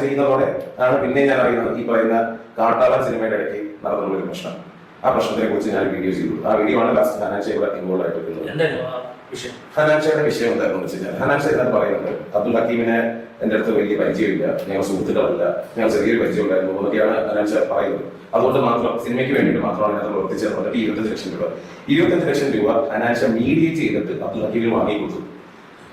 ചെയ്യുന്നതോടെ ആണ് പിന്നെ ഞാൻ അറിയുന്നത് ഈ പറയുന്ന കാട്ടാളൻ സിനിമയുടെ ഇടയ്ക്ക് നടന്നുള്ള ഒരു പ്രശ്നം. ആ പ്രശ്നത്തിനെ കുറിച്ച് ഞാൻ വീഡിയോ ചെയ്തു. ആ വീഡിയോ ആണ് ലാസ്റ്റ് ഹനാൻഷയുടെ ഇൻവോൾവ് ആയിട്ട് ഹനാൻഷയുടെ വിഷയം എന്തായിരുന്നു വെച്ച് കഴിഞ്ഞാൽ, ഹനാൻഷ എന്താണ് പറയുന്നത്, അബ്ദുൽ ഹക്കീമിനെ എന്റെ അടുത്ത് വലിയ പരിചയമില്ല, ഞങ്ങൾ സുഹൃത്തുക്കളല്ല, ഞങ്ങൾ ചെറിയൊരു പരിചയം ഉണ്ടായിരുന്നു എന്നൊക്കെയാണ് ഹനാൻഷ പറയുന്നത്. അതുകൊണ്ട് മാത്രം സിനിമയ്ക്ക് വേണ്ടിയിട്ട് മാത്രമാണ് അതിനകത്ത് പ്രവർത്തിച്ചത് പറഞ്ഞിട്ട് 25 ലക്ഷം രൂപ 25 ലക്ഷം രൂപ ഹനാൻഷ മീഡിയേറ്റ് ചെയ്തിട്ട് അബ്ദുൽ ഹക്കീമിന് വാങ്ങി കൊടുത്തു.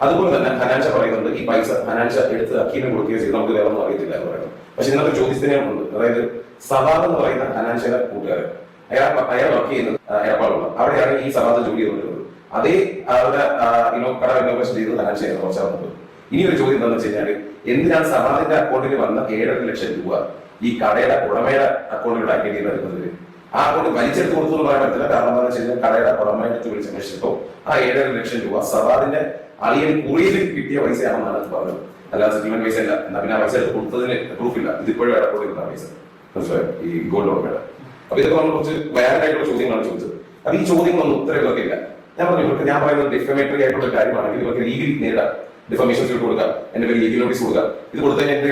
അതുപോലെ തന്നെ ഹനാൻഷ പറയുന്നുണ്ട് ഈ പൈസ ഹനാൻഷ എടുത്ത് ഹക്കീമിന് കൊടുക്കുകയോ ചെയ്ത് നമുക്ക് വേറെ ഒന്നും അറിയത്തില്ല എന്ന് പറയുന്നത്. പക്ഷെ ഇന്നത്തെ ചോദ്യത്തിനെ ഉണ്ട്, അതായത് സവാദ് എന്ന് പറയുന്ന ഹനാൻഷയുടെ കൂട്ടുകാരൻ, അയാൾ വർക്ക് ചെയ്യുന്നത് എറപ്പാടുള്ള അവിടെയാണ് ഈ സവാദ് ജോലി ചെയ്തുകൊണ്ടിരുന്നത്. അതേ അവരുടെ കട ഇന്നോവേഷൻ ചെയ്ത് ഹനാൻഷ കുറച്ചാകുന്നത്. ഇനി ഒരു ചോദ്യം എന്താണെന്ന് വെച്ച് കഴിഞ്ഞാൽ, എന്തിനാണ് സവാദിന്റെ അക്കൗണ്ടിൽ വന്ന 7.5 ലക്ഷം രൂപ ഈ കടയുടെ ഉടമയുടെ അക്കൗണ്ടിലൂടെ ആക്കിയിട്ട് വരുന്നത്? ആ അക്കൗണ്ട് വലിച്ചെടുത്ത് കൊടുത്തു എന്ന് പറയാൻ പറ്റില്ല. കാരണം എന്താണെന്ന് വെച്ച് കഴിഞ്ഞാൽ കടയുടെ ഉടമയുടെ അടുത്ത് വിളിച്ച് അന്വേഷിച്ചപ്പോൾ ആ 7.5 ലക്ഷം രൂപ സവാദിന്റെ അളിയൻ കുറിയിൽ കിട്ടിയ പൈസയാണെന്നാണ് പറഞ്ഞത്. അല്ലാതെ സെറ്റിൽമെന്റ് പൈസ അല്ല. എന്നാ പിന്നെ ആ പൈസ എടുത്ത് കൊടുത്തതിന് പ്രൂഫില്ല. ഇതിപ്പോഴും അക്കൗണ്ടിൽ കിട്ടുന്ന പൈസ മനസ്സിലായോ, ഈ ഗോൾഡ് ഉടമയുടെ. അപ്പൊ ഇതൊക്കെ നമ്മൾ കുറച്ച് വയറായിട്ടുള്ള ചോദ്യങ്ങളാണ് ചോദിച്ചത്. അപ്പൊ ഈ ചോദ്യങ്ങളൊന്നും ഉത്തരവിലൊക്കെ ഇല്ല. ഞാൻ പറഞ്ഞു ഇവർക്ക്, ഞാൻ പറയുന്നത് ഡിഫമേറ്ററി ആയിട്ടുള്ള ഒരു കാര്യമാണെങ്കിൽ ഇവർക്ക് ലീഗലി നേരിടാം, ഡിഫമേഷൻ സ്യൂട്ട് കൊടുക്കുക, എന്റെ പേര് ലീഗൽ നോട്ടീസ് കൊടുക്കുക. ഇത് കൊടുത്താൽ എന്റെ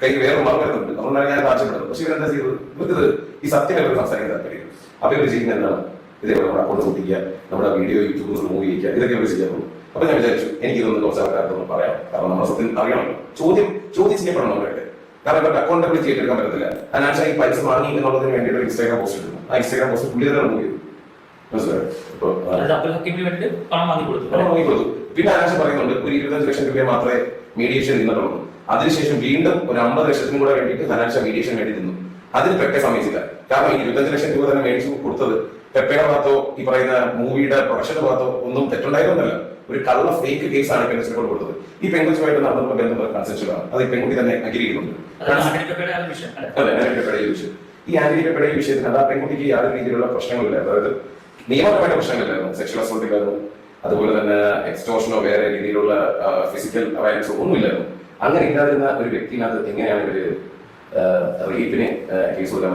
കയ്യിൽ വേറെ മാർഗം വരുന്നുണ്ട്. അതുകൊണ്ടാണ് ഞാൻ ആവശ്യപ്പെടുന്നത്. പക്ഷെ ഇവരെന്താ ചെയ്തത്, ഇവർക്ക് ഈ സത്യം ഇവർക്ക് സംസാരിക്കാൻ താല്പര്യം. അപ്പൊ ഇവർ ചെയ്യുന്നത് എന്താണ്, ഇതേപോലെ നമ്മുടെ അക്കൗണ്ട് പൊട്ടിക്കുക, നമ്മുടെ വീഡിയോ യൂട്യൂബിൽ റിമൂവ് ചെയ്യുക, ഇതൊക്കെ ഇവർ ചെയ്യാറുള്ളൂ. അപ്പൊ ഞാൻ വിചാരിച്ചു എനിക്കിതൊന്നും കുറച്ച് ആൾക്കാർക്കൊന്നും പറയാം. കാരണം നമ്മുടെ സത്യം അറിയണമല്ലോ, ചോദ്യം ചെയ്യപ്പെടണം അവരുടെ. കാരണം ഇവർക്ക് അക്കൗണ്ടബിലിറ്റി ഏറ്റെടുക്കാൻ പറ്റത്തില്ല. ഹനാൻഷ ഈ പൈസ വാങ്ങി എന്നുള്ളതിന് വേണ്ടിയിട്ട് ഇൻസ്റ്റാഗ്രാം പോസ്റ്റ് ഇടുന്നു. ആ ഇൻസ്റ്റാഗ്രാം പോസ്റ്റ് പുള്ളി തന്നെ റിമൂവ് ചെയ്തു. പിന്നെ ഹനാൻഷ പറയുന്നുണ്ട് ഒരു 25 ലക്ഷം രൂപ മാത്രമേ മീഡിയേഷൻ നിന്നിട്ടുള്ളൂ. അതിനുശേഷം വീണ്ടും ഒരു 50 ലക്ഷത്തിനും കൂടെ വേണ്ടിയിട്ട് ഹനാൻഷ മീഡിയേഷൻ വേണ്ടി നിന്നു. അതിന് പെപ്പെ സമ്മതിച്ചില്ല. കാരണം ഈ 25 ലക്ഷം രൂപ തന്നെ മേടിച്ചു കൊടുത്തത് പെപ്പയുടെ ഭാഗത്തോ ഈ പറയുന്ന മൂവിയുടെ പ്രൊഡക്ഷന്റെ ഭാഗത്തോ ഒന്നും തെറ്റുണ്ടായിരുന്നല്ല. ഒരു കള്ള ഫേക്ക് കേസാണ് പെൺകുച്ചിനെ കൊണ്ട് കൊടുത്തത്. ഈ പെൺകുച്ചുമായിട്ട് നടന്ന ബന്ധം കൺസെൻഷ്യലാണ്. അത് ഈ പെൺകുട്ടി തന്നെ അംഗീകരിക്കുന്നുണ്ട്. അതെ, ആന്റണി പെപ്പയുടെ വിഷയം. ഈ ആന്റണി പെപ്പയുടെ വിഷയത്തിൽ ആ പെൺകുട്ടിക്ക് യാതൊരു രീതിയിലുള്ള പ്രശ്നങ്ങളില്ല. അതായത് നിയമപരമായ പ്രശ്നങ്ങളില്ലായിരുന്നു. സെക്ഷൽ അസോൾട്ട് ഇല്ലായിരുന്നു, അതുപോലെ തന്നെ എക്സ്റ്റോഷനോ വേറെ രീതിയിലുള്ള ഫിസിക്കൽ വയലൻസോ ഒന്നുമില്ലായിരുന്നു. അങ്ങനെ ഇല്ലാതിരുന്ന ഒരു വ്യക്തിനകത്ത് എങ്ങനെയാണ് ഇവര് റേപ്പിനെ കേസ് കൊടുക്കാൻ